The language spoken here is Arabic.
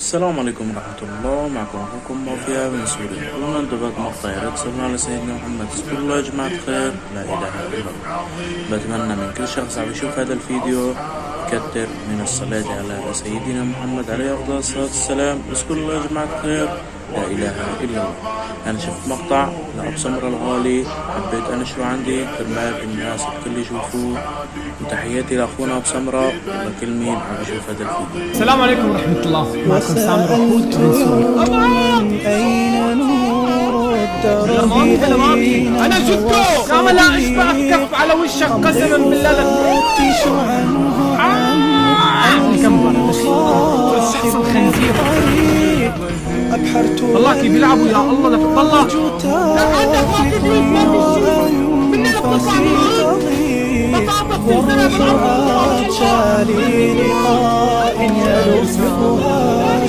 السلام عليكم ورحمة الله. معكم أخوكم مافيا من سوريا. كلنا انضباط مقطع يا ريت تصلوا على سيدنا محمد. اذكروا الله يا جماعة خير، لا إله إلا الله. بتمنى من كل شخص عم يشوف هذا الفيديو يكتر من الصلاة على سيدنا محمد عليه أفضل الصلاة والسلام. اذكروا الله يا جماعة خير، لا إله إلا الله. أنا شفت مقطع لأبو سمرة الغالي، حبيت أنشره عندي كرمال الناس الكل يشوفوه. وتحياتي لأخونا أبو سمرة ولكل مين عم يشوف هذا الفيديو. السلام عليكم ورحمة الله. معكم سامر وحود من سوريا. أين نور الدرب أين أنا جدو كما لا أشبع كف على وشك قسما بالله فتش عنه الشخص الخنزير أبحرت والله كيف بيلعبوا يا الله لا تطلع. والروح عطشى للقاء يلفها